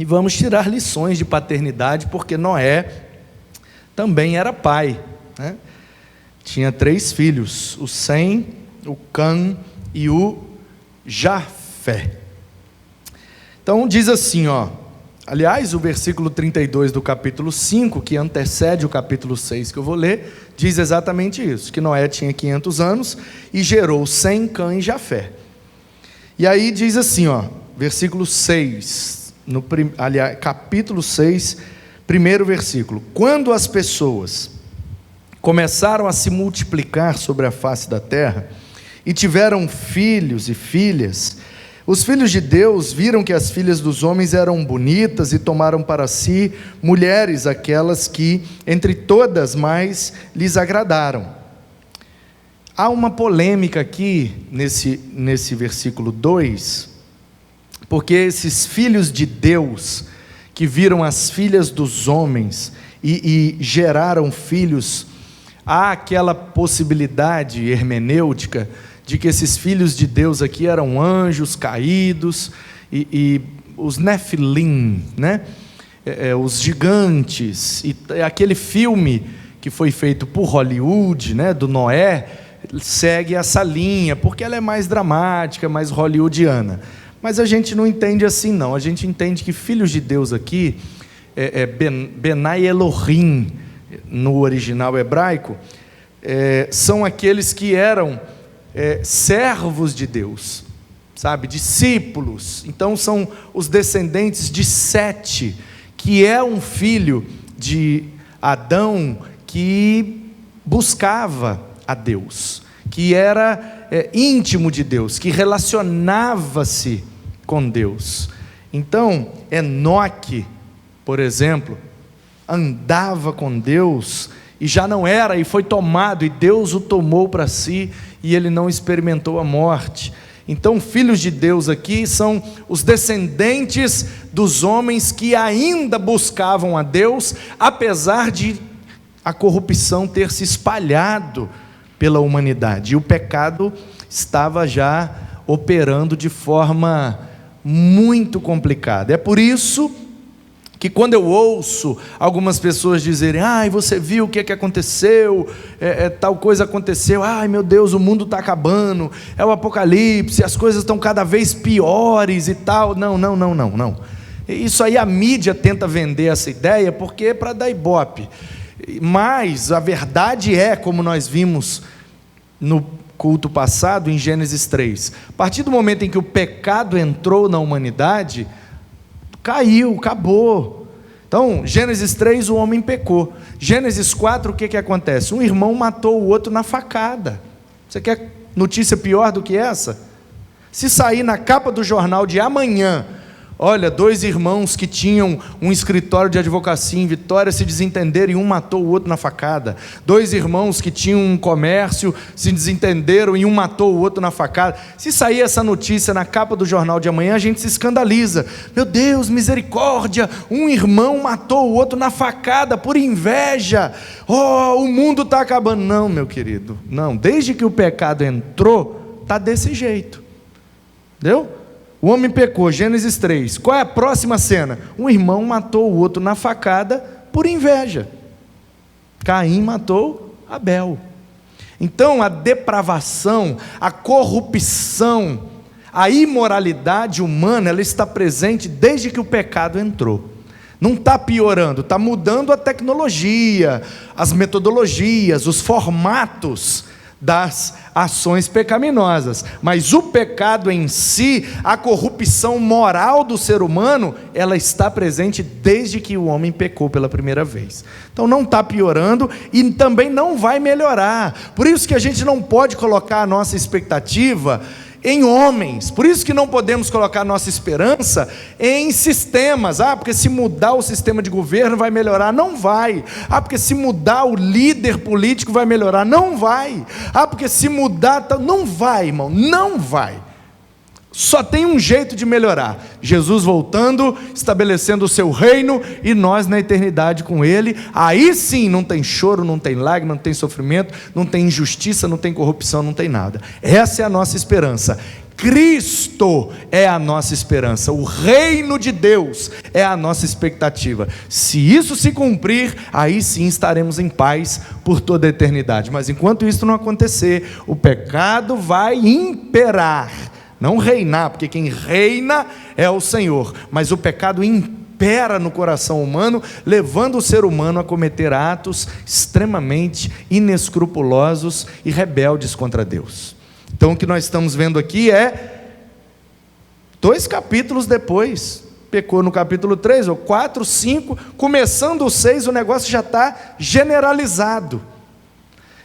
e vamos tirar lições de paternidade, porque Noé também era pai, né? Tinha 3 filhos, o Sem, o Cã e o Jafé. Então diz assim, aliás, o versículo 32 do capítulo 5, que antecede o capítulo 6 que eu vou ler, diz exatamente isso, que Noé tinha 500 anos e gerou Sem, Cã e Jafé. E aí diz assim, versículo 6, aliás, capítulo 6, primeiro versículo: quando as pessoas começaram a se multiplicar sobre a face da terra e tiveram filhos e filhas, os filhos de Deus viram que as filhas dos homens eram bonitas e tomaram para si mulheres, aquelas que entre todas mais lhes agradaram. Há uma polêmica aqui nesse versículo 2, porque esses filhos de Deus que viram as filhas dos homens e geraram filhos, há aquela possibilidade hermenêutica de que esses filhos de Deus aqui eram anjos caídos e os Nefilim, né? Os gigantes, e aquele filme que foi feito por Hollywood, né, do Noé, segue essa linha, porque ela é mais dramática, mais hollywoodiana. Mas a gente não entende assim não, a gente entende que filhos de Deus aqui, Benai Elohim, no original hebraico, são aqueles que eram servos de Deus, sabe, discípulos. Então são os descendentes de Sete, que é um filho de Adão que buscava a Deus, que era íntimo de Deus, que relacionava-se com Deus. Então Enoque, por exemplo, andava com Deus e já não era, e foi tomado, e Deus o tomou para si, e ele não experimentou a morte. Então filhos de Deus aqui são os descendentes dos homens que ainda buscavam a Deus, apesar de a corrupção ter se espalhado pela humanidade, e o pecado estava já operando de forma muito complicada. É por isso que quando eu ouço algumas pessoas dizerem: ai, você viu o que aconteceu, tal coisa aconteceu, ai meu Deus, o mundo está acabando, é o apocalipse, as coisas estão cada vez piores e tal. Não. Isso aí a mídia tenta vender essa ideia, porque é para dar ibope. Mas a verdade é, como nós vimos no culto passado, em Gênesis 3, a partir do momento em que o pecado entrou na humanidade, caiu, acabou. Então, Gênesis 3, o homem pecou. Gênesis 4, o que acontece? Um irmão matou o outro na facada. Você quer notícia pior do que essa? Se sair na capa do jornal de amanhã, olha, 2 irmãos que tinham um escritório de advocacia em Vitória se desentenderam e um matou o outro na facada. 2 irmãos que tinham um comércio se desentenderam e um matou o outro na facada. Se sair essa notícia na capa do jornal de amanhã, a gente se escandaliza. Meu Deus, misericórdia, um irmão matou o outro na facada por inveja. Oh, o mundo está acabando. Não, meu querido, não. Desde que o pecado entrou, está desse jeito. Entendeu? O homem pecou, Gênesis 3. Qual é a próxima cena? Um irmão matou o outro na facada por inveja. Caim matou Abel. Então a depravação, a corrupção, a imoralidade humana, ela está presente desde que o pecado entrou. Não está piorando, está mudando a tecnologia, as metodologias, os formatos das ações pecaminosas, mas o pecado em si, a corrupção moral do ser humano, ela está presente desde que o homem pecou pela primeira vez. Então não está piorando e também não vai melhorar. Por isso que a gente não pode colocar a nossa expectativa em homens, por isso que não podemos colocar nossa esperança em sistemas. Porque se mudar o sistema de governo vai melhorar. Não vai. Porque se mudar o líder político vai melhorar. Não vai. Porque se mudar, não vai, irmão, não vai. Só tem um jeito de melhorar: Jesus voltando, estabelecendo o seu reino e nós na eternidade com Ele. Aí sim não tem choro, não tem lágrima, não tem sofrimento, não tem injustiça, não tem corrupção, não tem nada. Essa é a nossa esperança. Cristo é a nossa esperança, o reino de Deus é a nossa expectativa. Se isso se cumprir, aí sim estaremos em paz por toda a eternidade. Mas enquanto isso não acontecer, o pecado vai imperar, não reinar, porque quem reina é o Senhor, mas o pecado impera no coração humano, levando o ser humano a cometer atos extremamente inescrupulosos e rebeldes contra Deus. Então o que nós estamos vendo aqui é, 2 capítulos depois, pecou no capítulo 3 ou 4, 5, começando o 6, o negócio já está generalizado.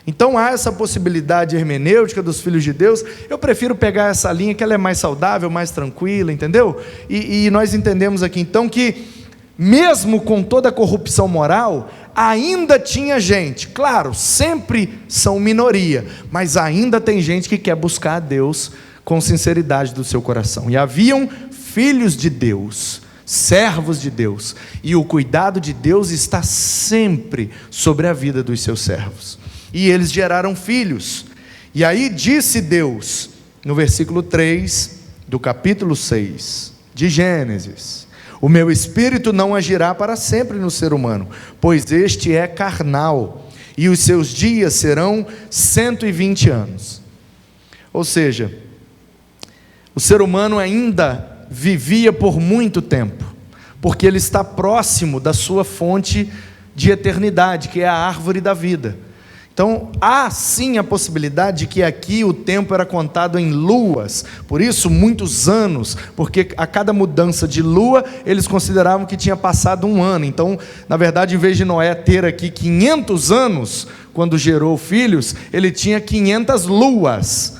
Então há essa possibilidade hermenêutica dos filhos de Deus. Eu prefiro pegar essa linha que ela é mais saudável, mais tranquila, entendeu? E nós entendemos aqui então que, mesmo com toda a corrupção moral, ainda tinha gente, claro, sempre são minoria, mas ainda tem gente que quer buscar a Deus com sinceridade do seu coração. E haviam filhos de Deus, servos de Deus, e o cuidado de Deus está sempre sobre a vida dos seus servos. E eles geraram filhos. E aí disse Deus, no versículo 3 do capítulo 6 de Gênesis: o meu espírito não agirá para sempre no ser humano, pois este é carnal, e os seus dias serão 120 anos. Ou seja, o ser humano ainda vivia por muito tempo, porque ele está próximo da sua fonte de eternidade, que é a árvore da vida. Então, há sim a possibilidade de que aqui o tempo era contado em luas, por isso muitos anos, porque a cada mudança de lua, eles consideravam que tinha passado um ano. Então, na verdade, em vez de Noé ter aqui 500 anos, quando gerou filhos, ele tinha 500 luas,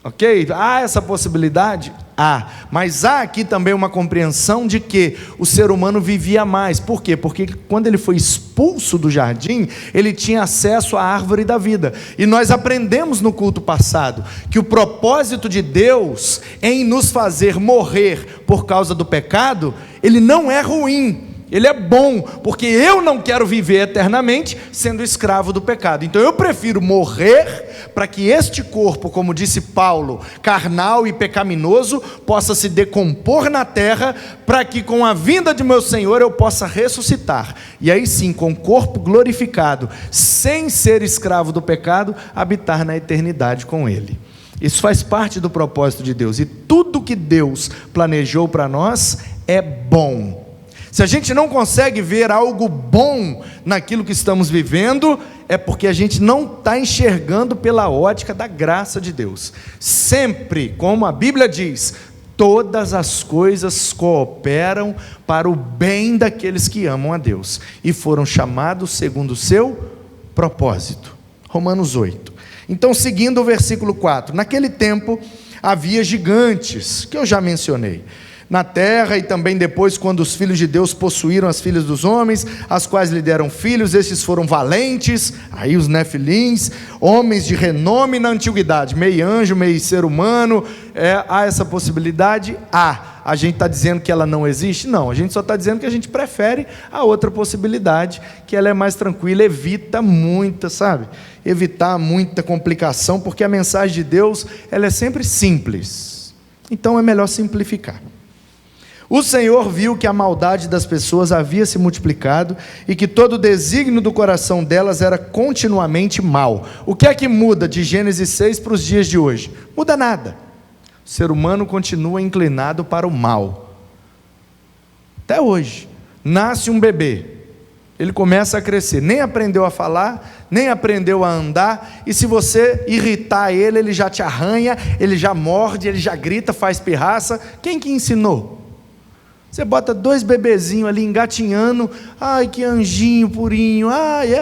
ok? Há essa possibilidade? Há, mas há aqui também uma compreensão de que o ser humano vivia mais. Por quê? Porque quando ele foi expulso do jardim, ele tinha acesso à árvore da vida, e nós aprendemos no culto passado, que o propósito de Deus em nos fazer morrer por causa do pecado, ele não é ruim, ele é bom, porque eu não quero viver eternamente sendo escravo do pecado. Então eu prefiro morrer para que este corpo, como disse Paulo, carnal e pecaminoso, possa se decompor na terra, para que com a vinda de meu Senhor eu possa ressuscitar, e aí sim, com o corpo glorificado, sem ser escravo do pecado, habitar na eternidade com Ele. Isso faz parte do propósito de Deus, e tudo que Deus planejou para nós é bom. Se a gente não consegue ver algo bom naquilo que estamos vivendo, é porque a gente não está enxergando pela ótica da graça de Deus. Sempre, como a Bíblia diz, todas as coisas cooperam para o bem daqueles que amam a Deus e foram chamados segundo o seu propósito. Romanos 8. Então, seguindo o versículo 4, naquele tempo havia gigantes, que eu já mencionei, na terra, e também depois, quando os filhos de Deus possuíram as filhas dos homens, as quais lhe deram filhos, estes foram valentes, aí os nefilins, homens de renome na antiguidade, meio anjo, meio ser humano. Há essa possibilidade? A gente está dizendo que ela não existe? Não, a gente só está dizendo que a gente prefere a outra possibilidade, que ela é mais tranquila, evita muita, evitar muita complicação, porque a mensagem de Deus, ela é sempre simples, então é melhor simplificar. O Senhor viu que a maldade das pessoas havia se multiplicado e que todo o desígnio do coração delas era continuamente mal. O que é que muda de Gênesis 6 para os dias de hoje? Muda nada. O ser humano continua inclinado para o mal. Até hoje. Nasce um bebê, ele começa a crescer, nem aprendeu a falar, nem aprendeu a andar, e se você irritar ele, ele já te arranha, ele já morde, ele já grita, faz pirraça. Quem que ensinou? Você bota 2 bebezinhos ali engatinhando, ai que anjinho purinho,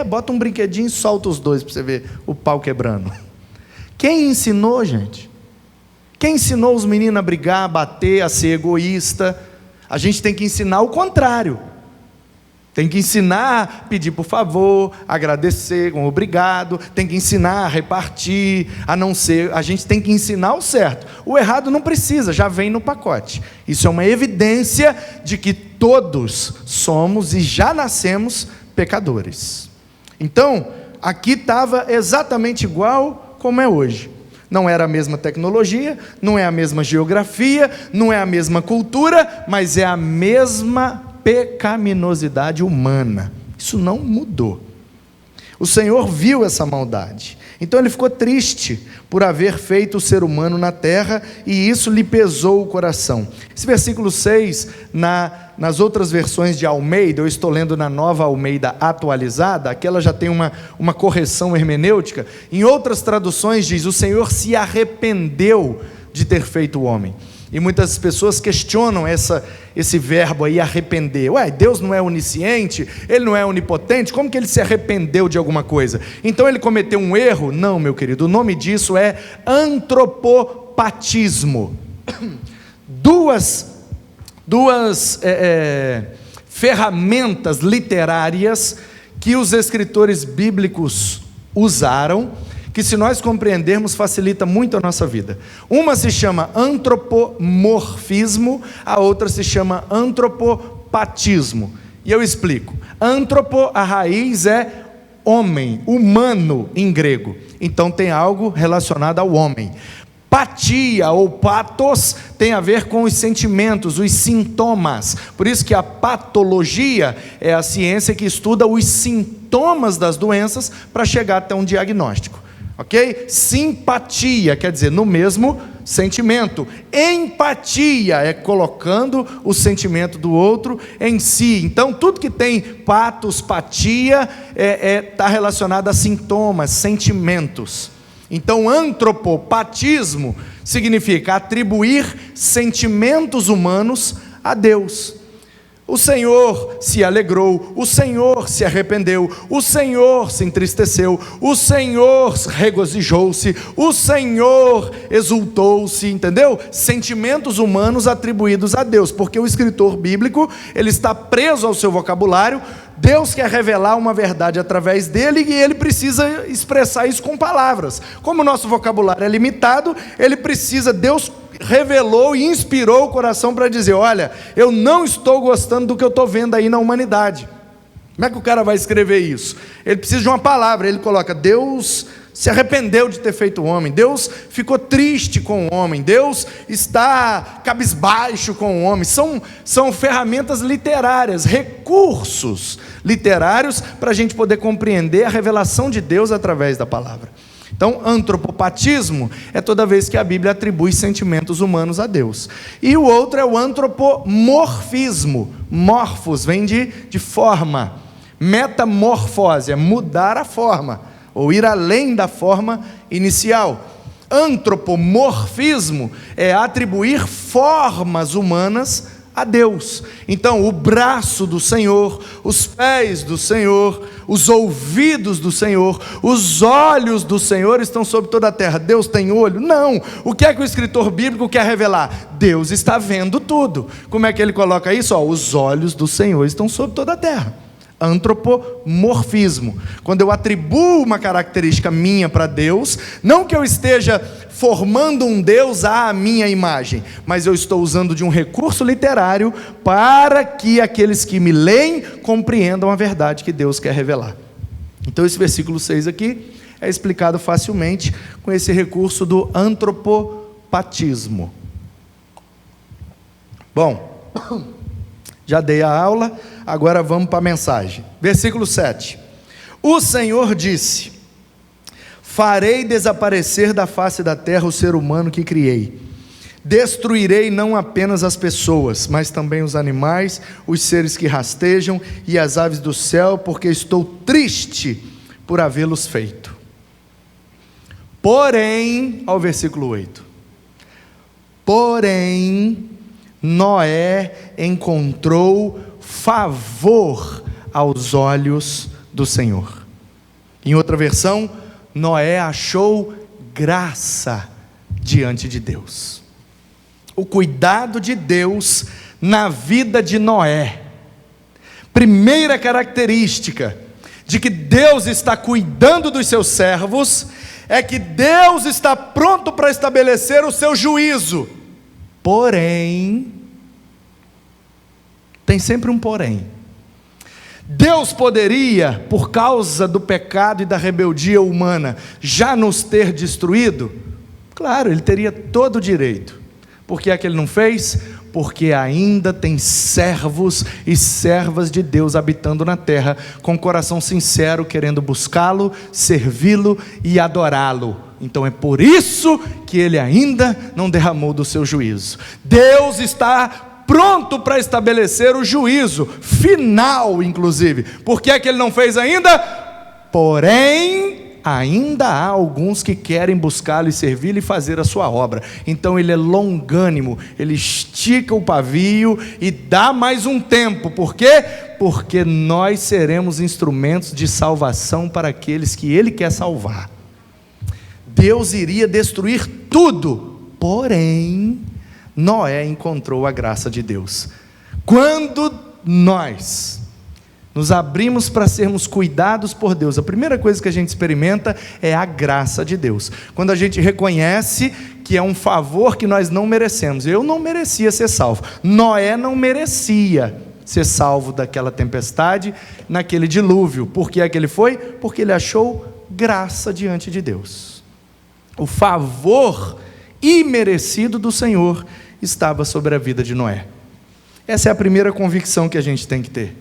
bota um brinquedinho e solta os 2 para você ver o pau quebrando. Quem ensinou, gente? Quem ensinou os meninos a brigar, a bater, a ser egoísta? A gente tem que ensinar o contrário. Tem que ensinar a pedir por favor, agradecer com obrigado, tem que ensinar a repartir, a não ser, a gente tem que ensinar o certo. O errado não precisa, já vem no pacote. Isso é uma evidência de que todos somos e já nascemos pecadores. Então, aqui estava exatamente igual como é hoje. Não era a mesma tecnologia, não é a mesma geografia, não é a mesma cultura, mas é a mesma pecaminosidade humana. Isso não mudou. O Senhor viu essa maldade, então Ele ficou triste por haver feito o ser humano na terra, e isso lhe pesou o coração. Esse versículo 6, nas outras versões de Almeida, eu estou lendo na Nova Almeida atualizada, aquela já tem uma correção hermenêutica. Em outras traduções diz: o Senhor se arrependeu de ter feito o homem. E muitas pessoas questionam esse verbo aí, arrepender. Ué, Deus não é onisciente? Ele não é onipotente? Como que Ele se arrependeu de alguma coisa? Então Ele cometeu um erro? Não, meu querido, o nome disso é antropopatismo. Duas ferramentas literárias que os escritores bíblicos usaram, que, se nós compreendermos, facilita muito a nossa vida. Uma se chama antropomorfismo, a outra se chama antropopatismo. E eu explico. Antropo, a raiz é homem, humano em grego. Então tem algo relacionado ao homem. Patia ou patos tem a ver com os sentimentos, os sintomas. Por isso que a patologia é a ciência que estuda os sintomas das doenças para chegar até um diagnóstico. Ok? Simpatia quer dizer no mesmo sentimento. Empatia é colocando o sentimento do outro em si. Então tudo que tem patos, patia está relacionado a sintomas, sentimentos. Então antropopatismo significa atribuir sentimentos humanos a Deus. O Senhor se alegrou, o Senhor se arrependeu, o Senhor se entristeceu, o Senhor regozijou-se, o Senhor exultou-se, entendeu? Sentimentos humanos atribuídos a Deus, porque o escritor bíblico, ele está preso ao seu vocabulário. Deus quer revelar uma verdade através dele, e ele precisa expressar isso com palavras. Como o nosso vocabulário é limitado, Deus revelou e inspirou o coração para dizer: olha, eu não estou gostando do que eu estou vendo aí na humanidade. Como é que o cara vai escrever isso? Ele precisa de uma palavra. Ele coloca: Deus se arrependeu de ter feito o homem, Deus ficou triste com o homem, Deus está cabisbaixo com o homem. São ferramentas literárias, recursos literários para a gente poder compreender a revelação de Deus através da palavra. Então, antropopatismo é toda vez que a Bíblia atribui sentimentos humanos a Deus. E o outro é o antropomorfismo. Morfos vem de forma. Metamorfose é mudar a forma, ou ir além da forma inicial. Antropomorfismo é atribuir formas humanas a Deus. Então, o braço do Senhor, os pés do Senhor, os ouvidos do Senhor, os olhos do Senhor estão sobre toda a terra. Deus tem olho? Não. O que é que o escritor bíblico quer revelar? Deus está vendo tudo. Como é que ele coloca isso? Os olhos do Senhor estão sobre toda a terra. Antropomorfismo. Quando eu atribuo uma característica minha para Deus, não que eu esteja formando um Deus à minha imagem, mas eu estou usando de um recurso literário para que aqueles que me leem compreendam a verdade que Deus quer revelar. Então esse versículo 6 aqui é explicado facilmente com esse recurso do antropopatismo. Bom, já dei a aula, agora vamos para a mensagem. Versículo 7. O Senhor disse: farei desaparecer da face da terra o ser humano que criei. Destruirei não apenas as pessoas, mas também os animais, os seres que rastejam e as aves do céu, porque estou triste por havê-los feito. Porém, ao versículo 8. Porém, Noé encontrou favor aos olhos do Senhor. Em outra versão, Noé achou graça diante de Deus. O cuidado de Deus na vida de Noé. Primeira característica de que Deus está cuidando dos seus servos é que Deus está pronto para estabelecer o seu juízo. Porém, tem sempre um porém. Deus poderia, por causa do pecado e da rebeldia humana, já nos ter destruído? Claro, ele teria todo o direito. Por que é que ele não fez? Porque ainda tem servos e servas de Deus habitando na terra, com coração sincero, querendo buscá-lo, servi-lo e adorá-lo. Então é por isso que ele ainda não derramou do seu juízo. Deus está pronto para estabelecer o juízo final, inclusive. Por que é que ele não fez ainda? Porém, ainda há alguns que querem buscá-lo e servi-lo e fazer a sua obra. Então ele é longânimo, ele estica o pavio e dá mais um tempo. Por quê? Porque nós seremos instrumentos de salvação para aqueles que ele quer salvar. Deus iria destruir tudo, porém Noé encontrou a graça de Deus. Quando nós nos abrimos para sermos cuidados por Deus, a primeira coisa que a gente experimenta é a graça de Deus. Quando a gente reconhece que é um favor que nós não merecemos. Eu não merecia ser salvo, Noé não merecia ser salvo daquela tempestade, naquele dilúvio. Por que é que ele foi? Porque ele achou graça diante de Deus. O favor imerecido do Senhor estava sobre a vida de Noé. Essa é a primeira convicção que a gente tem que ter.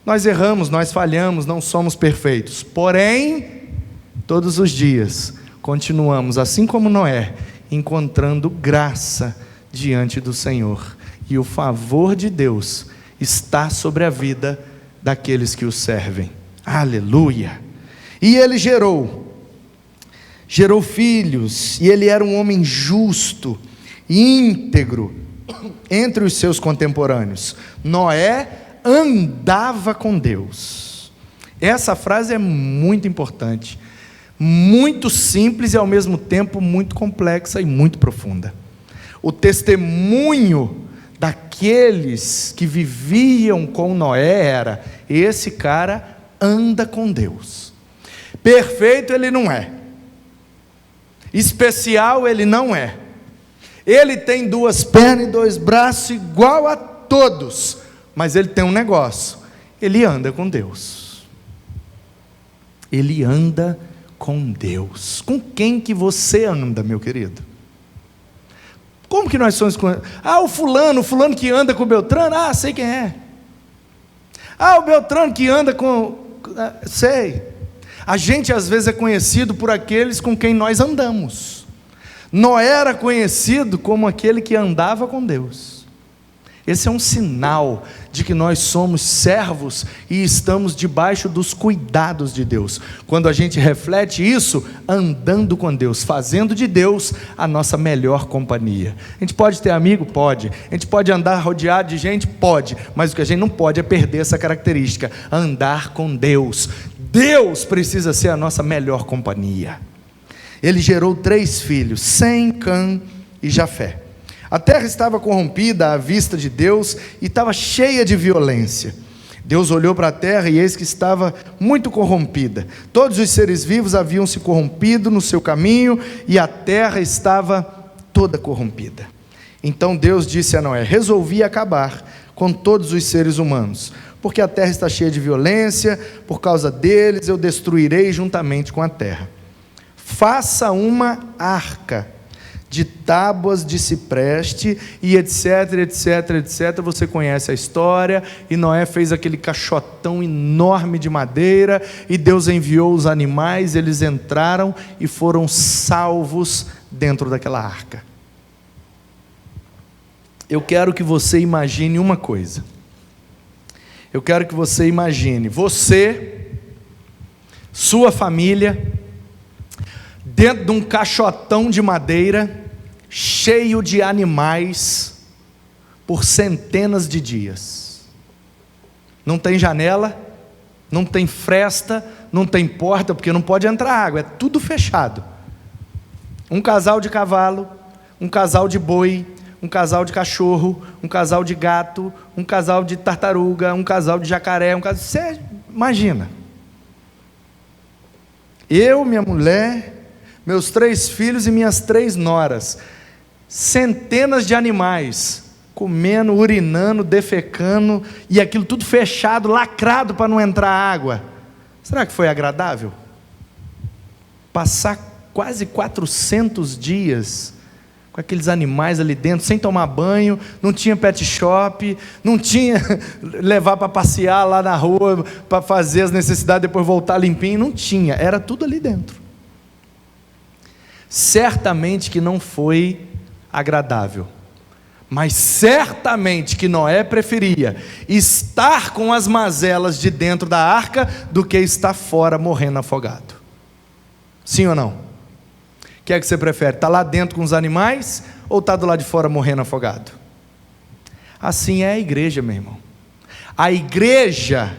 Nós erramos, nós falhamos, não somos perfeitos. Porém, todos os dias, continuamos, assim como Noé, encontrando graça diante do Senhor. E o favor de Deus está sobre a vida daqueles que o servem. Aleluia! E ele gerou filhos, e ele era um homem justo, íntegro, entre os seus contemporâneos. Noé andava com Deus. Essa frase é muito importante, muito simples e ao mesmo tempo muito complexa e muito profunda. O testemunho daqueles que viviam com Noé era: esse cara anda com Deus. Perfeito ele não é, especial ele não é, ele tem 2 pernas e 2 braços igual a todos, mas ele tem um negócio: ele anda com Deus. Ele anda com Deus. Com quem que você anda, meu querido? Como que nós somos com... o fulano que anda com o Beltrano, sei quem é. O Beltrano que anda com... sei. A gente às vezes é conhecido por aqueles com quem nós andamos. Noé era conhecido como aquele que andava com Deus. Esse é um sinal de que nós somos servos e estamos debaixo dos cuidados de Deus. Quando a gente reflete isso, andando com Deus, fazendo de Deus a nossa melhor companhia. A gente pode ter amigo? Pode. A gente pode andar rodeado de gente? Pode. Mas o que a gente não pode é perder essa característica: andar com Deus. Deus precisa ser a nossa melhor companhia. Ele gerou 3 filhos, Sem, Cã e Jafé. A terra estava corrompida à vista de Deus e estava cheia de violência. Deus olhou para a terra e eis que estava muito corrompida. Todos os seres vivos haviam se corrompido no seu caminho e a terra estava toda corrompida. Então Deus disse a Noé: resolvi acabar com todos os seres humanos, porque a terra está cheia de violência, por causa deles eu destruirei juntamente com a terra. Faça uma arca de tábuas de cipreste e etc, etc, etc. Você conhece a história. E Noé fez aquele caixotão enorme de madeira, e Deus enviou os animais, eles entraram e foram salvos dentro daquela arca. Eu quero que você imagine uma coisa. Eu quero que você imagine você, sua família, dentro de um caixotão de madeira, cheio de animais, por centenas de dias. Não tem janela, não tem fresta, não tem porta, porque não pode entrar água, é tudo fechado. Um casal de cavalo, um casal de boi, um casal de cachorro, um casal de gato, um casal de tartaruga, um casal de jacaré, você imagina. Eu, minha mulher, meus 3 filhos e minhas 3 noras, centenas de animais, comendo, urinando, defecando, e aquilo tudo fechado, lacrado para não entrar água. Será que foi agradável? Passar quase 400 dias com aqueles animais ali dentro, sem tomar banho, não tinha pet shop, não tinha levar para passear lá na rua, para fazer as necessidades, depois voltar limpinho, não tinha, era tudo ali dentro. Certamente que não foi agradável, mas certamente que Noé preferia estar com as mazelas de dentro da arca do que estar fora morrendo afogado. Sim ou não? O que é que você prefere? Estar lá dentro com os animais ou estar do lado de fora morrendo afogado? Assim é a igreja, meu irmão. A igreja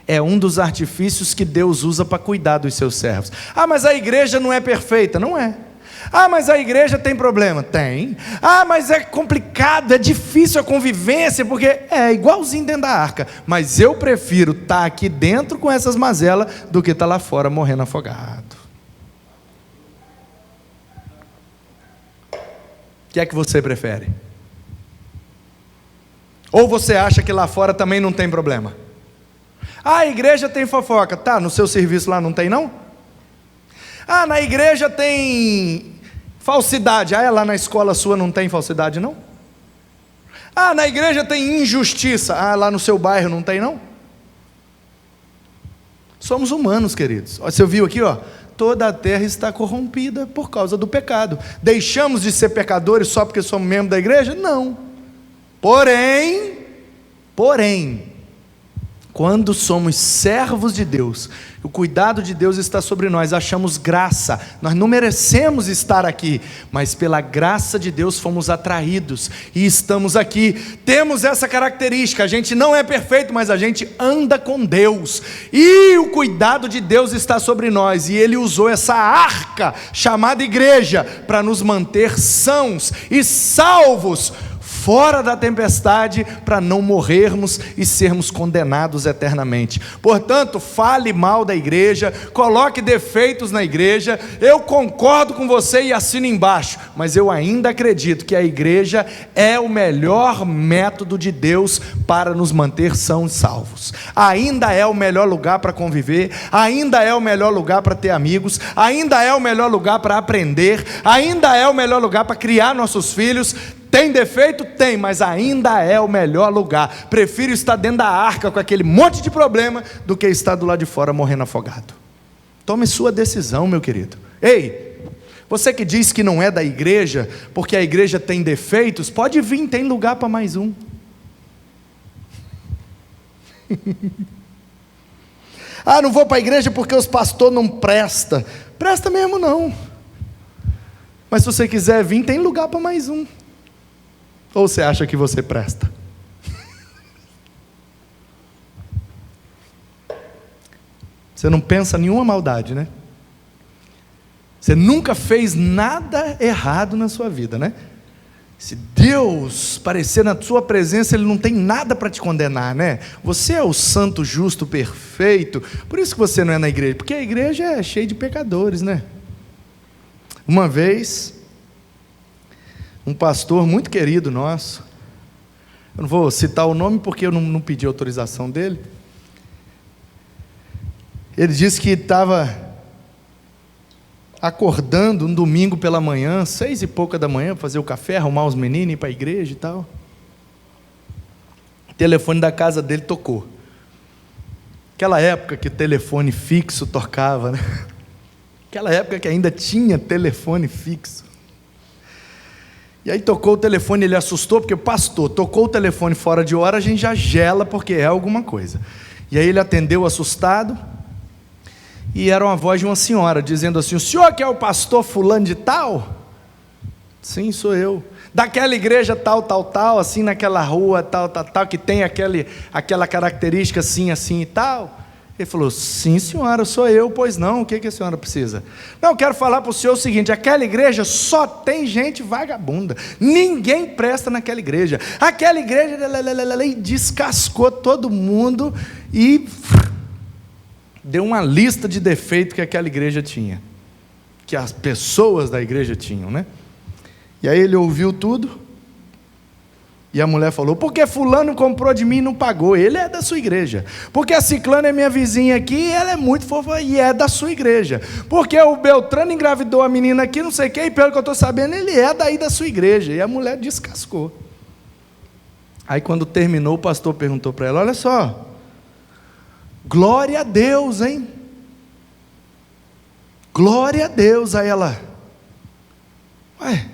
é um dos artifícios que Deus usa para cuidar dos seus servos. Ah, mas a igreja não é perfeita. Não é. Ah, mas a igreja tem problema. Tem. Ah, mas é complicado, é difícil a convivência, porque é igualzinho dentro da arca. Mas eu prefiro estar aqui dentro com essas mazelas do que estar lá fora morrendo afogado. O que é que você prefere? Ou você acha que lá fora também não tem problema? Ah, a igreja tem fofoca. Tá, no seu serviço lá não tem não? Ah, na igreja tem falsidade. Ah, lá na escola sua não tem falsidade não? Ah, na igreja tem injustiça. Ah, lá no seu bairro não tem não? Somos humanos, queridos. Você viu aqui, ó? Toda a terra está corrompida por causa do pecado. Deixamos de ser pecadores só porque somos membros da igreja? Não. Porém, quando somos servos de Deus, o cuidado de Deus está sobre nós, achamos graça, nós não merecemos estar aqui, mas pela graça de Deus fomos atraídos, e estamos aqui, temos essa característica, a gente não é perfeito, mas a gente anda com Deus, e o cuidado de Deus está sobre nós, e Ele usou essa arca, chamada igreja, para nos manter sãos e salvos, fora da tempestade, para não morrermos e sermos condenados eternamente. Portanto, fale mal da igreja, coloque defeitos na igreja, eu concordo com você e assino embaixo, mas eu ainda acredito que a igreja é o melhor método de Deus para nos manter sãos e salvos, ainda é o melhor lugar para conviver, ainda é o melhor lugar para ter amigos, ainda é o melhor lugar para aprender, ainda é o melhor lugar para criar nossos filhos. Tem defeito? Tem, mas ainda é o melhor lugar. Prefiro estar dentro da arca com aquele monte de problema do que estar do lado de fora morrendo afogado. Tome sua decisão, meu querido. Ei, você que diz que não é da igreja porque a igreja tem defeitos, pode vir, tem lugar para mais um. Ah, não vou para a igreja porque os pastores não prestam. Presta mesmo não. Mas se você quiser vir, tem lugar para mais um. Ou você acha que você presta? Você não pensa nenhuma maldade, né? Você nunca fez nada errado na sua vida, né? Se Deus parecer na sua presença, Ele não tem nada para te condenar, né? Você é o santo, justo, perfeito. Por isso que você não é na igreja, porque a igreja é cheia de pecadores, né? Uma vez, um pastor muito querido nosso, eu não vou citar o nome porque eu não pedi autorização dele, ele disse que estava acordando um domingo pela manhã, 6 e pouca da manhã, fazer o café, arrumar os meninos, ir para a igreja e tal. O telefone da casa dele tocou. Aquela época que o telefone fixo tocava, né? Aquela época que ainda tinha telefone fixo. E aí tocou o telefone, ele assustou, porque o pastor tocou o telefone fora de hora, a gente já gela, porque é alguma coisa. E aí ele atendeu assustado, e era uma voz de uma senhora, dizendo assim: o senhor que é o pastor fulano de tal? Sim, sou eu. Daquela igreja tal, tal, tal, assim, naquela rua tal, tal, tal, que tem aquela característica assim, assim e tal. Ele falou: sim senhora, sou eu. Pois não, o que a senhora precisa? Não, eu quero falar para o senhor o seguinte: aquela igreja só tem gente vagabunda, ninguém presta naquela igreja, aquela igreja e descascou todo mundo e deu uma lista de defeitos que aquela igreja tinha, que as pessoas da igreja tinham, né? E aí ele ouviu tudo, E a mulher falou: porque fulano comprou de mim e não pagou, ele é da sua igreja. Porque a ciclana é minha vizinha aqui e ela é muito fofa e é da sua igreja. Porque o Beltrano engravidou a menina aqui, não sei o quê, e pelo que eu estou sabendo, ele é daí da sua igreja. E a mulher descascou. Aí quando terminou, o pastor perguntou para ela: olha só, glória a Deus, hein? Glória a Deus. Aí ela: ué,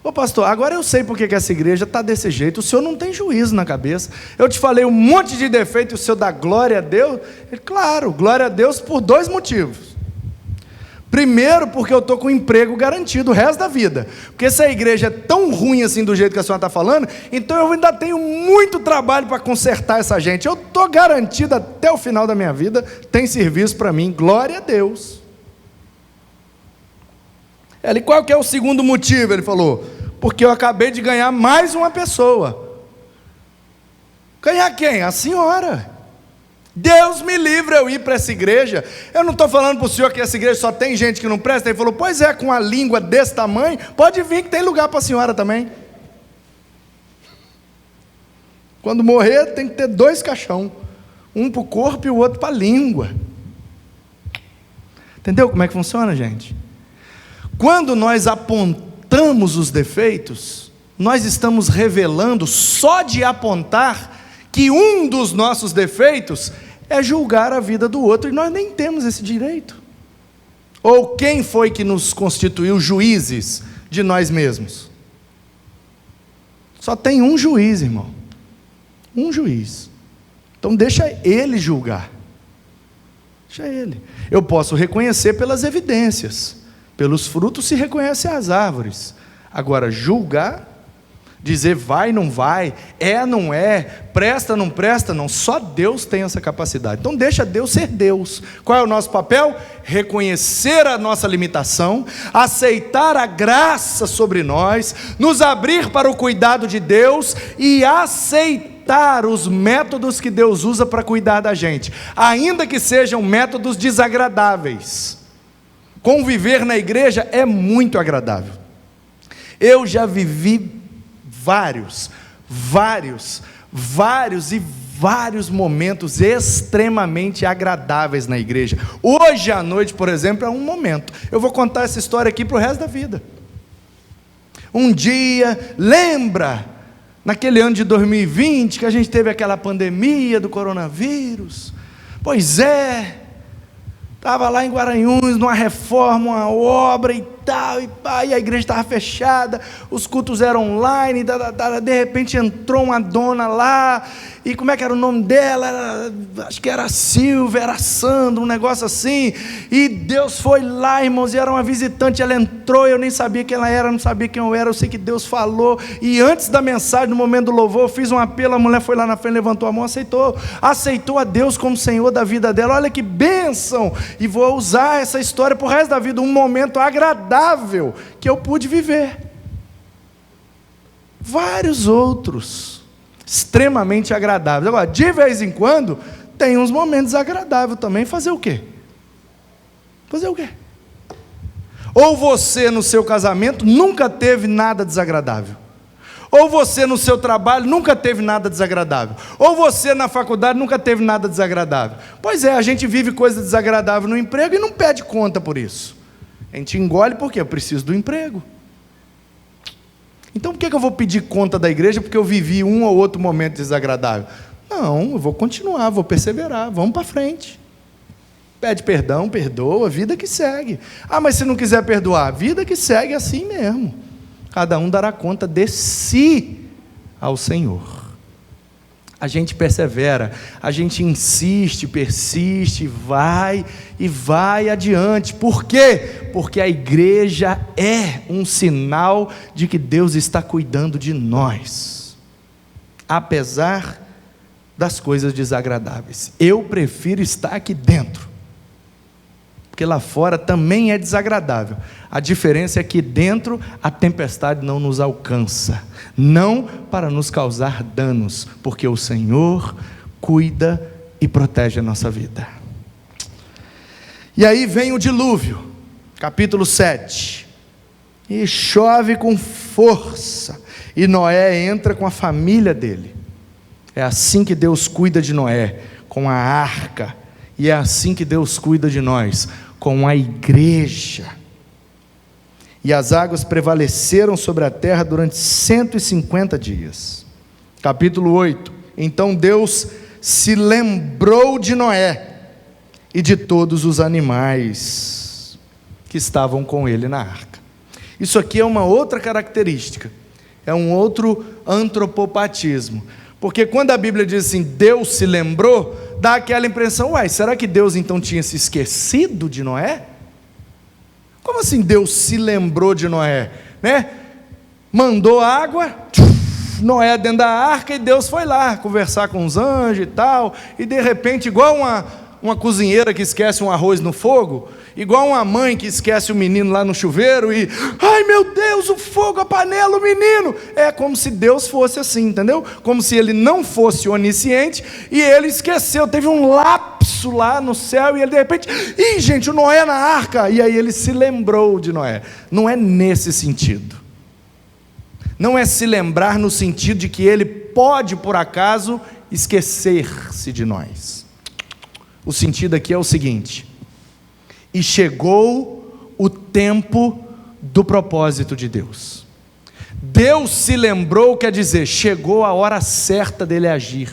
ô pastor, agora eu sei porque que essa igreja está desse jeito, o senhor não tem juízo na cabeça, eu te falei um monte de defeito e o senhor dá glória a Deus? Ele: claro, glória a Deus por 2 motivos. Primeiro, porque eu estou com emprego garantido o resto da vida, porque se a igreja é tão ruim assim do jeito que a senhora está falando, então eu ainda tenho muito trabalho para consertar essa gente, eu estou garantido até o final da minha vida, tem serviço para mim, glória a Deus. Ela: e qual que é o segundo motivo? Ele falou: porque eu acabei de ganhar mais uma pessoa. Ganhar quem? A senhora. Deus me livre eu ir para essa igreja. Eu não estou falando para o senhor que essa igreja só tem gente que não presta. Ele falou: pois é, com a língua desse tamanho, pode vir que tem lugar para a senhora também. Quando morrer tem que ter 2 caixão, um para o corpo e o outro para a língua. Entendeu como é que funciona, gente? Quando nós apontamos os defeitos, nós estamos revelando, só de apontar, que um dos nossos defeitos é julgar a vida do outro, e nós nem temos esse direito. Ou quem foi que nos constituiu juízes de nós mesmos? Só tem um juiz, irmão. Um juiz. Então deixa ele julgar. Deixa ele. Eu posso reconhecer pelas evidências. Pelos frutos se reconhece as árvores. Agora, julgar, dizer vai, não vai, é, não é, presta, não presta, não. Só Deus tem essa capacidade. Então deixa Deus ser Deus. Qual é o nosso papel? Reconhecer a nossa limitação, aceitar a graça sobre nós, nos abrir para o cuidado de Deus e aceitar os métodos que Deus usa para cuidar da gente, ainda que sejam métodos desagradáveis. Conviver na igreja é muito agradável. Eu já vivi vários momentos extremamente agradáveis na igreja. Hoje à noite, por exemplo, é um momento. Eu vou contar essa história aqui para o resto da vida. Um dia, lembra, naquele ano de 2020, que a gente teve aquela pandemia do coronavírus? Pois é, estava lá em Guaranhuns, numa reforma, uma obra e tal, e a igreja estava fechada, os cultos eram online, de repente entrou uma dona lá, e como é que era o nome dela? Acho que era Silvia, era Sandra, um negócio assim, e Deus foi lá, irmãos, e era uma visitante, ela entrou, eu nem sabia quem ela era, não sabia quem eu era, eu sei que Deus falou, e antes da mensagem, no momento do louvor, eu fiz um apelo, a mulher foi lá na frente, levantou a mão, aceitou a Deus como Senhor da vida dela. Olha que bênção, e vou usar essa história para o resto da vida, um momento agradável que eu pude viver. Vários outros extremamente agradáveis. Agora, de vez em quando tem uns momentos agradáveis também. Fazer o quê? Ou você no seu casamento nunca teve nada desagradável, ou você no seu trabalho nunca teve nada desagradável, ou você na faculdade nunca teve nada desagradável. Pois é, a gente vive coisa desagradável no emprego e não pede conta por isso. A gente engole porque eu preciso do emprego. Então por que eu vou pedir conta da igreja porque eu vivi um ou outro momento desagradável? Não, eu vou continuar, vou perseverar, vamos para frente. Pede perdão, perdoa, vida que segue. Ah, mas se não quiser perdoar, vida que segue assim mesmo. Cada um dará conta de si ao Senhor. A gente persevera, a gente insiste, persiste, vai adiante. Por quê? Porque a igreja é um sinal de que Deus está cuidando de nós, apesar das coisas desagradáveis. Eu prefiro estar aqui dentro, porque lá fora também é desagradável. A diferença é que dentro a tempestade não nos alcança, não para nos causar danos, porque o Senhor cuida e protege a nossa vida. E aí vem o dilúvio, capítulo 7. e chove com força, e Noé entra com a família dele. É assim que Deus cuida de Noé, com a arca, e é assim que Deus cuida de nós, com a igreja. E as águas prevaleceram sobre a terra durante 150 dias. Capítulo 8. Então Deus se lembrou de Noé e de todos os animais que estavam com ele na arca. Isso aqui é uma outra característica, é um outro antropopatismo, porque quando a Bíblia diz assim, Deus se lembrou, dá aquela impressão, será que Deus então tinha se esquecido de Noé? Como assim Deus se lembrou de Noé? Mandou água, Noé dentro da arca, e Deus foi lá conversar com os anjos e tal, e de repente, igual uma cozinheira que esquece um arroz no fogo, igual uma mãe que esquece o menino lá no chuveiro e, ai meu Deus, o fogo, a panela, o menino, é como se Deus fosse assim, entendeu? Como se ele não fosse onisciente, e ele esqueceu, teve um lapso lá no céu, e ele de repente, gente, o Noé na arca, e aí ele se lembrou de Noé. Não é nesse sentido, não é se lembrar no sentido de que ele pode por acaso esquecer-se de nós. O sentido aqui é o seguinte: e chegou o tempo do propósito de Deus. Deus se lembrou, quer dizer, chegou a hora certa dele agir.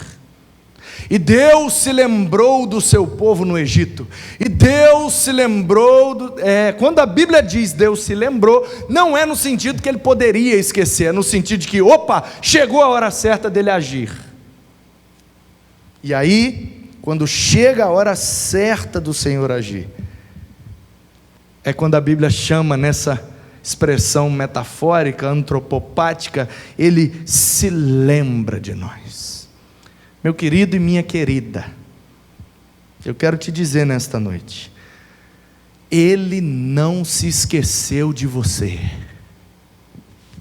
E Deus se lembrou do seu povo no Egito. E Deus se lembrou, quando a Bíblia diz Deus se lembrou, não é no sentido que ele poderia esquecer, é no sentido de que, chegou a hora certa dele agir. E aí, quando chega a hora certa do Senhor agir, é quando a Bíblia chama, nessa expressão metafórica, antropopática, ele se lembra de nós. Meu querido e minha querida, eu quero te dizer nesta noite, ele não se esqueceu de você,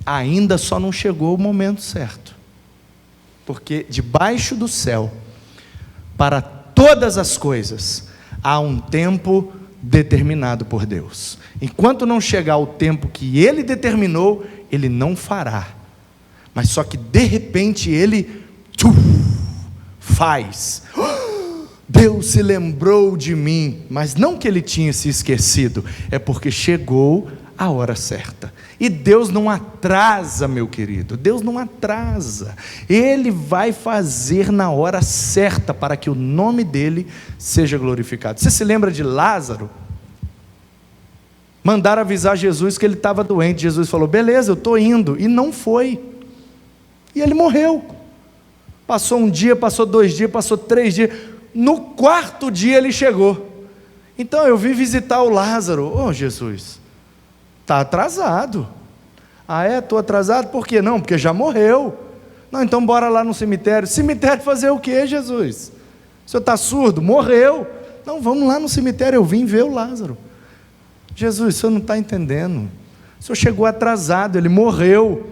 ainda só não chegou o momento certo, porque debaixo do céu, para todas as coisas, há um tempo determinado por Deus. Enquanto não chegar o tempo que ele determinou, ele não fará, mas só que de repente ele faz. Deus se lembrou de mim, mas não que ele tinha se esquecido, é porque chegou a hora certa. E Deus não atrasa, meu querido, Deus não atrasa, ele vai fazer na hora certa, para que o nome dele seja glorificado. Você se lembra de Lázaro? Mandaram avisar Jesus que ele estava doente. Jesus falou, beleza, eu estou indo, e não foi, e ele morreu. Passou um dia, passou 2 dias, passou 3 dias, no 4º dia ele chegou. Então eu vim visitar o Lázaro. Jesus, está atrasado. Estou atrasado, por quê? Não, porque já morreu. Não, então bora lá no cemitério. Cemitério fazer o quê, Jesus? O senhor está surdo? Morreu. Não, vamos lá no cemitério, eu vim ver o Lázaro. Jesus, o senhor não está entendendo, o senhor chegou atrasado, ele morreu.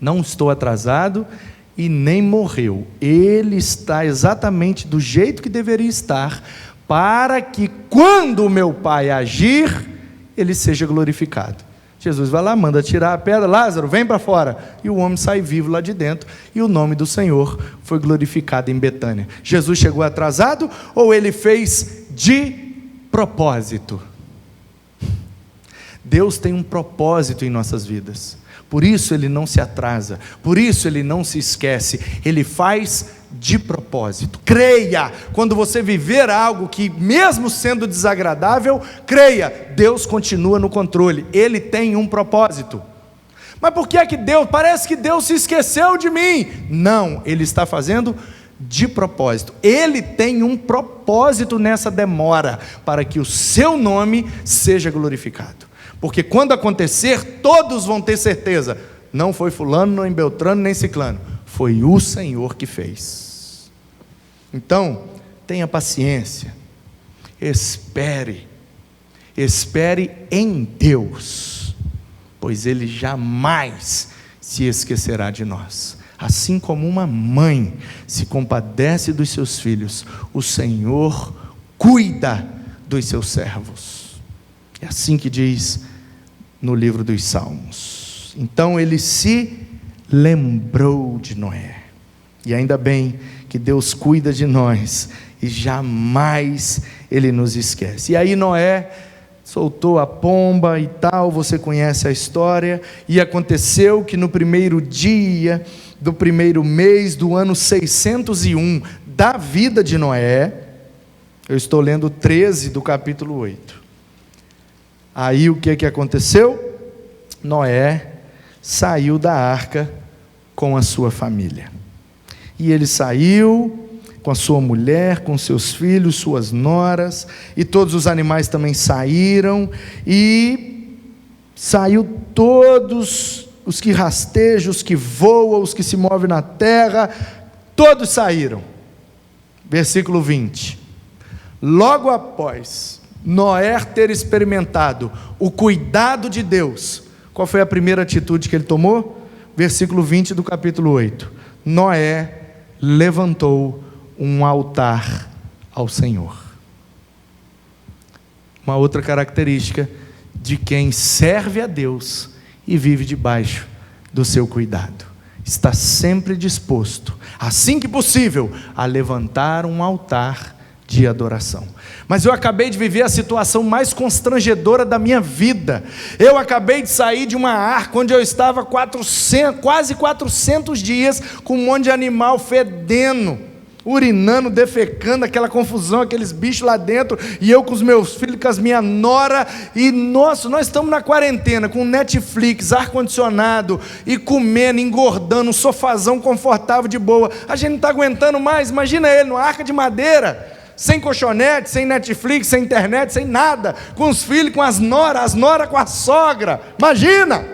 Não estou atrasado e nem morreu, ele está exatamente do jeito que deveria estar, para que quando o meu Pai agir, ele seja glorificado. Jesus vai lá, manda tirar a pedra, Lázaro, vem para fora, e o homem sai vivo lá de dentro, e o nome do Senhor foi glorificado em Betânia. Jesus chegou atrasado, ou ele fez de propósito? Deus tem um propósito em nossas vidas, por isso ele não se atrasa, por isso ele não se esquece, ele faz de propósito. Creia, quando você viver algo que mesmo sendo desagradável, creia, Deus continua no controle, ele tem um propósito. Mas por que é que Deus, parece que Deus se esqueceu de mim? Não, ele está fazendo de propósito, ele tem um propósito nessa demora, para que o seu nome seja glorificado. Porque quando acontecer, todos vão ter certeza, não foi fulano, nem beltrano, nem ciclano, foi o Senhor que fez. Então, tenha paciência, espere em Deus, pois Ele jamais se esquecerá de nós. Assim como uma mãe se compadece dos seus filhos, o Senhor cuida dos seus servos. É assim que diz no livro dos Salmos. Então ele se lembrou de Noé. E ainda bem que Deus cuida de nós e jamais Ele nos esquece. E aí Noé soltou a pomba e tal, você conhece a história, e aconteceu que no primeiro dia do primeiro mês do ano 601 da vida de Noé, eu estou lendo 13 do capítulo 8, aí o que aconteceu? Noé saiu da arca com a sua família, e ele saiu com a sua mulher, com seus filhos, suas noras, e todos os animais também saíram, e saiu todos os que rastejam, os que voam, os que se movem na terra, todos saíram. Versículo 20, logo após Noé ter experimentado o cuidado de Deus, qual foi a primeira atitude que ele tomou? Versículo 20 do capítulo 8, Noé levantou um altar ao Senhor. Uma outra característica de quem serve a Deus e vive debaixo do seu cuidado, está sempre disposto, assim que possível, a levantar um altar de adoração. Mas eu acabei de viver a situação mais constrangedora da minha vida. Eu acabei de sair de uma arca onde eu estava quase 400 dias com um monte de animal fedendo, urinando, defecando, aquela confusão, aqueles bichos lá dentro, e eu com os meus filhos, com as minha nora, e nossa, nós estamos na quarentena, com Netflix, ar-condicionado, e comendo, engordando, um sofazão confortável de boa, a gente não está aguentando mais. Imagina ele numa arca de madeira, sem colchonete, sem Netflix, sem internet, sem nada, com os filhos, com as noras com a sogra, imagina,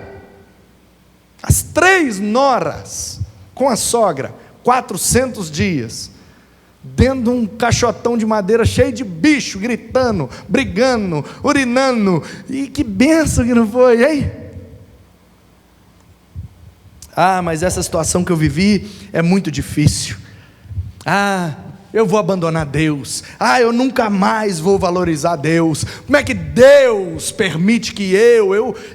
as 3 noras, com a sogra, 400 dias, dentro de um caixotão de madeira cheio de bicho, gritando, brigando, urinando, e que bênção que não foi, hein? Mas essa situação que eu vivi é muito difícil. Eu vou abandonar Deus, eu nunca mais vou valorizar Deus. Como é que Deus permite que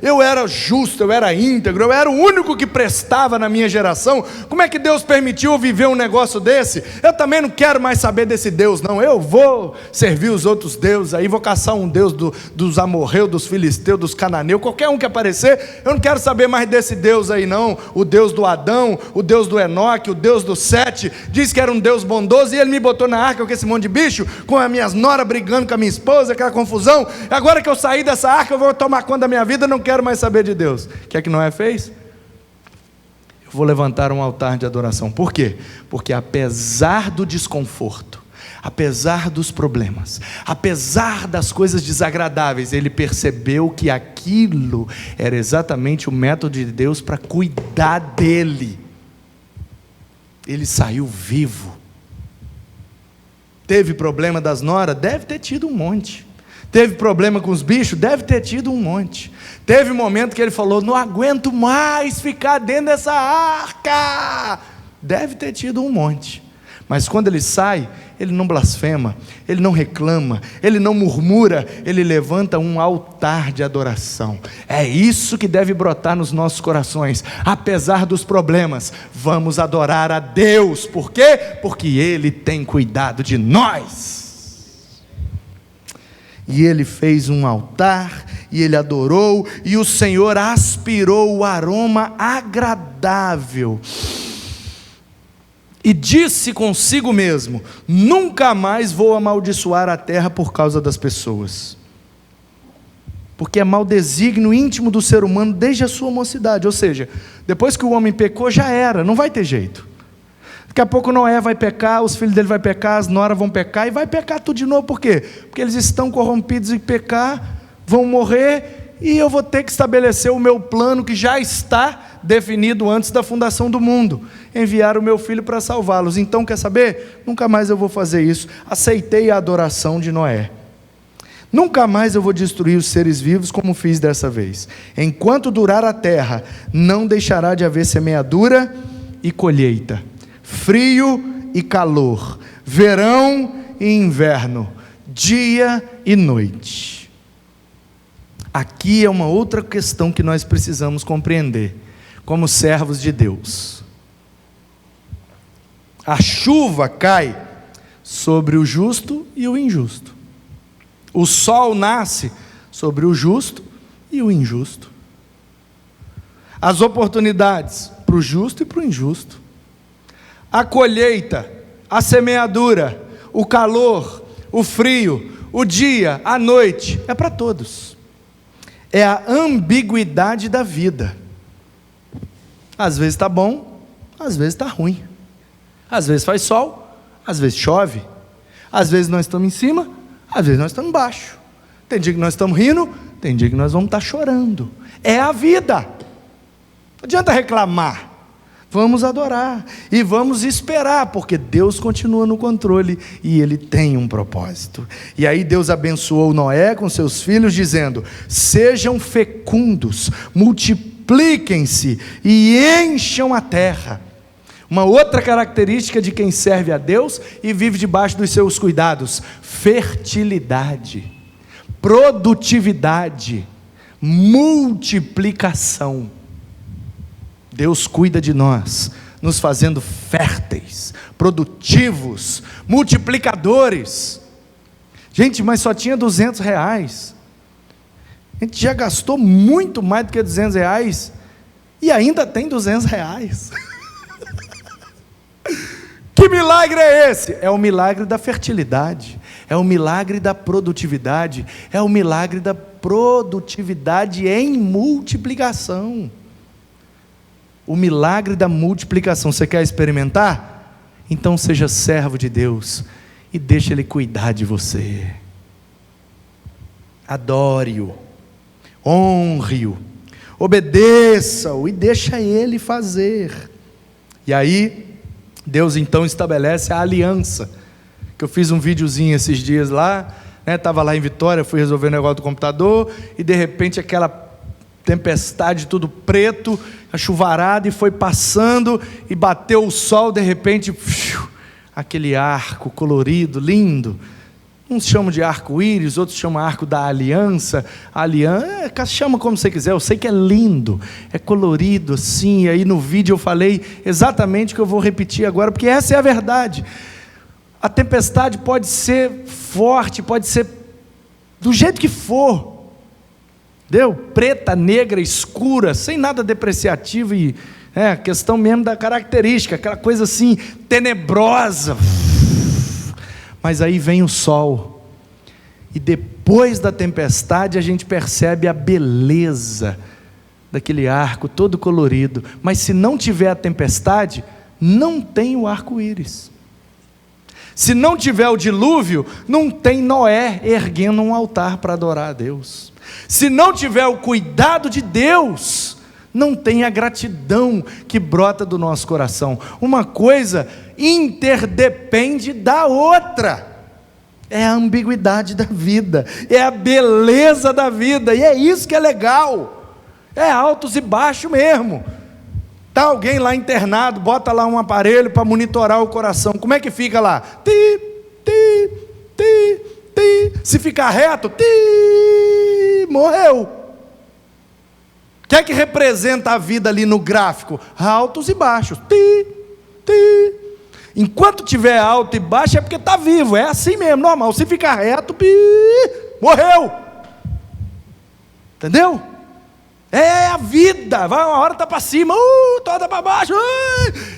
eu era justo, eu era íntegro, eu era o único que prestava na minha geração, como é que Deus permitiu eu viver um negócio desse? Eu também não quero mais saber desse Deus não, eu vou servir os outros deuses aí, vou caçar um Deus dos amorreus, dos filisteus, dos cananeus, qualquer um que aparecer, eu não quero saber mais desse Deus aí não, o Deus do Adão, o Deus do Enoque, o Deus do Sete, diz que era um Deus bondoso, e ele me botou na arca com esse monte de bicho, com as minhas noras brigando com a minha esposa, aquela confusão. Agora que eu saí dessa arca, eu vou tomar conta da minha vida, não quero mais saber de Deus. O que é que Noé fez? Eu vou levantar um altar de adoração. Por quê? Porque apesar do desconforto, apesar dos problemas, apesar das coisas desagradáveis, ele percebeu que aquilo era exatamente o método de Deus para cuidar dele. Ele saiu vivo. Teve problema das noras? Deve ter tido um monte. Teve problema com os bichos? Deve ter tido um monte. Teve um momento que ele falou, não aguento mais ficar dentro dessa arca. Deve ter tido um monte. Mas quando ele sai, ele não blasfema, ele não reclama, ele não murmura, ele levanta um altar de adoração. É isso que deve brotar nos nossos corações. Apesar dos problemas, vamos adorar a Deus. Por quê? Porque Ele tem cuidado de nós. E ele fez um altar, e ele adorou, e o Senhor aspirou o aroma agradável. E disse consigo mesmo, nunca mais vou amaldiçoar a terra por causa das pessoas. Porque é mau desígnio íntimo do ser humano desde a sua mocidade. Ou seja, depois que o homem pecou, já era, não vai ter jeito. Daqui a pouco Noé vai pecar, os filhos dele vão pecar, as noras vão pecar, e vai pecar tudo de novo. Por quê? Porque eles estão corrompidos em pecar, vão morrer, e eu vou ter que estabelecer o meu plano que já está definido antes da fundação do mundo, enviar o meu filho para salvá-los. Então, quer saber? Nunca mais eu vou fazer isso. Aceitei a adoração de Noé. Nunca mais eu vou destruir os seres vivos como fiz dessa vez. Enquanto durar a terra, não deixará de haver semeadura e colheita, frio e calor, verão e inverno, dia e noite. Aqui é uma outra questão que nós precisamos compreender, como servos de Deus. A chuva cai sobre o justo e o injusto. O sol nasce sobre o justo e o injusto. As oportunidades para o justo e para o injusto. A colheita, a semeadura, o calor, o frio, o dia, a noite, é para todos. É a ambiguidade da vida. Às vezes está bom, às vezes está ruim. Às vezes faz sol, às vezes chove. Às vezes nós estamos em cima, às vezes nós estamos embaixo. Tem dia que nós estamos rindo, tem dia que nós vamos estar chorando. É a vida. Não adianta reclamar. Vamos adorar e vamos esperar, porque Deus continua no controle e Ele tem um propósito. E aí Deus abençoou Noé com seus filhos, dizendo: sejam fecundos, multipliquem-se e encham a terra. Uma outra característica de quem serve a Deus e vive debaixo dos seus cuidados: fertilidade, produtividade, multiplicação. Deus cuida de nós, nos fazendo férteis, produtivos, multiplicadores. Gente, mas só tinha R$200. A gente já gastou muito mais do que R$200 e ainda tem R$200. Que milagre é esse? É o milagre da fertilidade, é o milagre da produtividade, é o milagre da produtividade em multiplicação. O milagre da multiplicação. Você quer experimentar? Então seja servo de Deus e deixe Ele cuidar de você. Adore-o, honre-o, obedeça-o e deixa Ele fazer. E aí Deus então estabelece a aliança, que eu fiz um videozinho esses dias lá, estava lá em Vitória, fui resolver o negócio do computador, e de repente aquela tempestade, tudo preto, a chuvarada, e foi passando, e bateu o sol, de repente, aquele arco colorido, lindo. Uns chamam de arco-íris, outros chamam arco da aliança. Chama como você quiser, eu sei que é lindo, é colorido assim. E aí no vídeo eu falei exatamente o que eu vou repetir agora, porque essa é a verdade. A tempestade pode ser forte, pode ser do jeito que for, preta, negra, escura, sem nada depreciativo, e questão mesmo da característica, aquela coisa assim, tenebrosa. Mas aí vem o sol, e depois da tempestade a gente percebe a beleza daquele arco todo colorido. Mas se não tiver a tempestade, não tem o arco-íris. Se não tiver o dilúvio, não tem Noé erguendo um altar para adorar a Deus. Se não tiver o cuidado de Deus, não tem a gratidão que brota do nosso coração. Uma coisa interdepende da outra. É a ambiguidade da vida, é a beleza da vida, e é isso que é legal. É altos e baixos mesmo. Está alguém lá internado, bota lá um aparelho para monitorar o coração. Como é que fica lá? Ti, ti, ti, ti. Se ficar reto, ti, morreu. O que é que representa a vida ali no gráfico? Altos e baixos. Ti, ti. Enquanto tiver alto e baixo é porque está vivo. É assim mesmo, normal. Se ficar reto, pi, morreu. Entendeu? É a vida, vai uma hora está para cima, toda para baixo,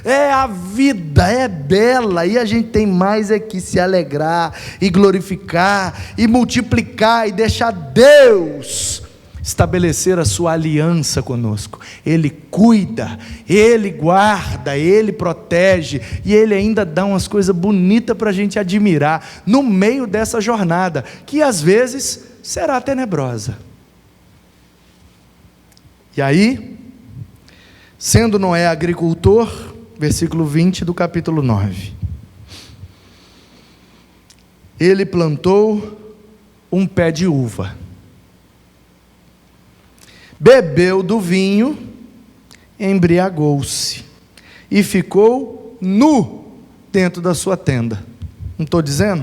é a vida, é bela, e a gente tem mais é que se alegrar, e glorificar, e multiplicar, e deixar Deus estabelecer a sua aliança conosco. Ele cuida, Ele guarda, Ele protege, e Ele ainda dá umas coisas bonitas para a gente admirar, no meio dessa jornada, que às vezes será tenebrosa. E aí, sendo Noé agricultor, versículo 20 do capítulo 9, ele plantou um pé de uva, bebeu do vinho, embriagou-se e ficou nu dentro da sua tenda. Não estou dizendo?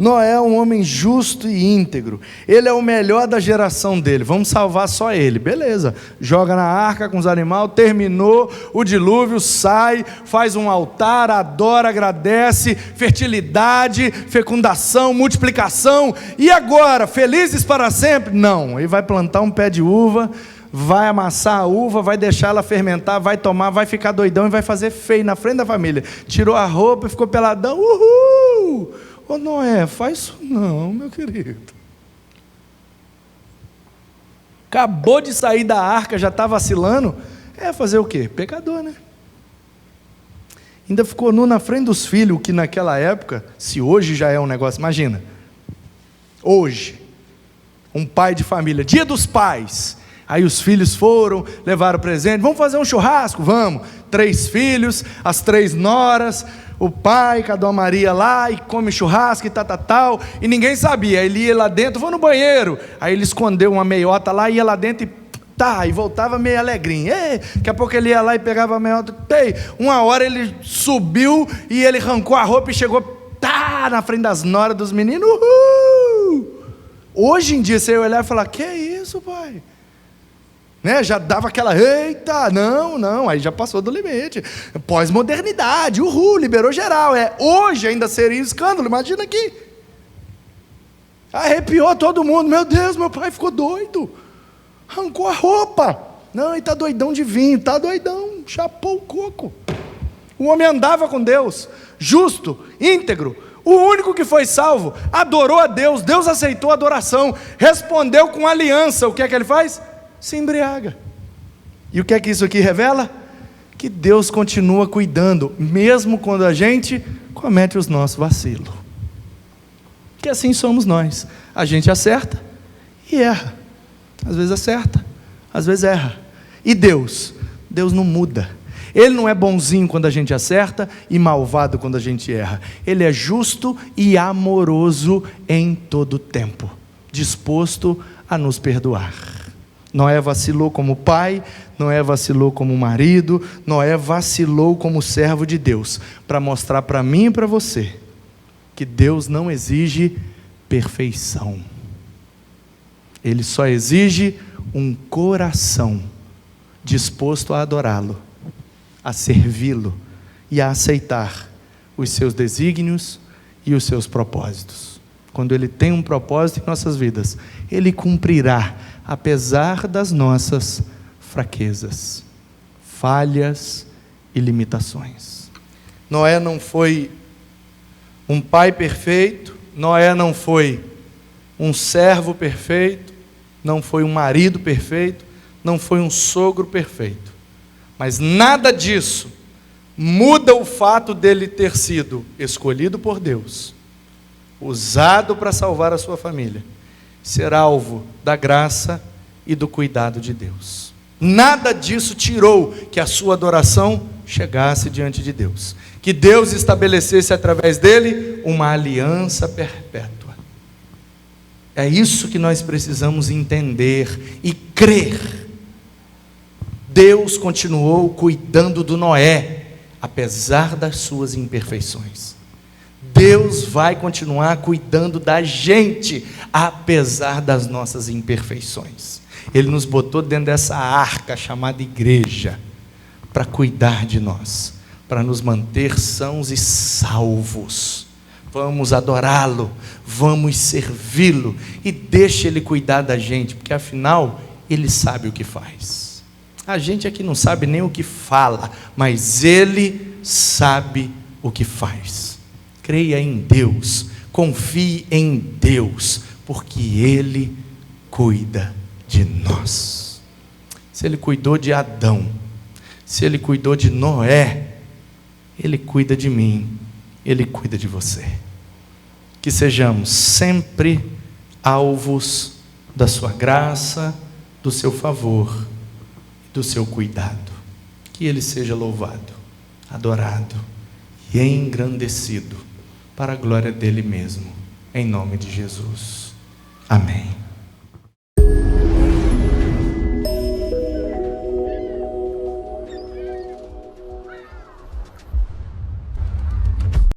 Noé é um homem justo e íntegro. Ele é o melhor da geração dele. Vamos salvar só ele. Beleza. Joga na arca com os animais, terminou o dilúvio, sai, faz um altar, adora, agradece, fertilidade, fecundação, multiplicação. E agora, felizes para sempre? Não. Ele vai plantar um pé de uva, vai amassar a uva, vai deixar ela fermentar, vai tomar, vai ficar doidão e vai fazer feio na frente da família. Tirou a roupa e ficou peladão. Uhul! Ô Noé, faz isso não, meu querido. Acabou de sair da arca, já está vacilando. Fazer o quê? Pecador, né? Ainda ficou nu na frente dos filhos, que naquela época, se hoje já é um negócio, imagina. Hoje, um pai de família, dia dos pais. Aí os filhos foram, levaram presente. Vamos fazer um churrasco? Vamos. 3 filhos, as 3 noras, o pai com a Dona Maria lá, e come churrasco e tal, e ninguém sabia. Aí ele ia lá dentro, vou no banheiro. Aí ele escondeu uma meiota lá, ia lá dentro e voltava meio alegrinho. Daqui a pouco ele ia lá e pegava a meiota. Uma hora ele subiu e ele arrancou a roupa e chegou na frente das noras dos meninos. Uhul! Hoje em dia você ia olhar e falar: que é isso, pai? Já dava aquela, eita, não, aí já passou do limite. Pós-modernidade, liberou geral. Hoje ainda seria escândalo, imagina aqui. Arrepiou todo mundo, meu Deus, meu pai ficou doido. Arrancou a roupa. Não, ele está doidão de vinho, está doidão, chapou o coco. O homem andava com Deus, justo, íntegro. O único que foi salvo, adorou a Deus, Deus aceitou a adoração, respondeu com aliança. O que é que ele faz? Se embriaga. E o que é que isso aqui revela? Que Deus continua cuidando, mesmo quando a gente comete os nossos vacilos. Que assim somos nós. A gente acerta e erra. Às vezes acerta, às vezes erra. E Deus não muda. Ele não é bonzinho quando a gente acerta e malvado quando a gente erra. Ele é justo e amoroso em todo tempo, disposto a nos perdoar. Noé vacilou como pai, Noé vacilou como marido, Noé vacilou como servo de Deus, para mostrar para mim e para você, que Deus não exige perfeição. Ele só exige um coração disposto a adorá-lo, a servi-lo e a aceitar os seus desígnios e os seus propósitos. Quando Ele tem um propósito em nossas vidas, Ele cumprirá, apesar das nossas fraquezas, falhas e limitações. Noé não foi um pai perfeito, Noé não foi um servo perfeito, não foi um marido perfeito, não foi um sogro perfeito. Mas nada disso muda o fato dele ter sido escolhido por Deus, usado para salvar a sua família, ser alvo da graça e do cuidado de Deus. Nada disso tirou que a sua adoração chegasse diante de Deus, que Deus estabelecesse através dele uma aliança perpétua. É isso que nós precisamos entender e crer. Deus continuou cuidando do Noé, apesar das suas imperfeições. Deus vai continuar cuidando da gente, apesar das nossas imperfeições. Ele nos botou dentro dessa arca chamada igreja, para cuidar de nós, para nos manter sãos e salvos. Vamos adorá-lo, vamos servi-lo, e deixa Ele cuidar da gente, porque afinal, Ele sabe o que faz. A gente aqui não sabe nem o que fala, mas Ele sabe o que faz. Creia em Deus, confie em Deus, porque Ele cuida de nós. Se Ele cuidou de Adão, se Ele cuidou de Noé, Ele cuida de mim, Ele cuida de você. Que sejamos sempre alvos da sua graça, do seu favor, do seu cuidado. Que Ele seja louvado, adorado e engrandecido para a glória dele mesmo, em nome de Jesus. Amém.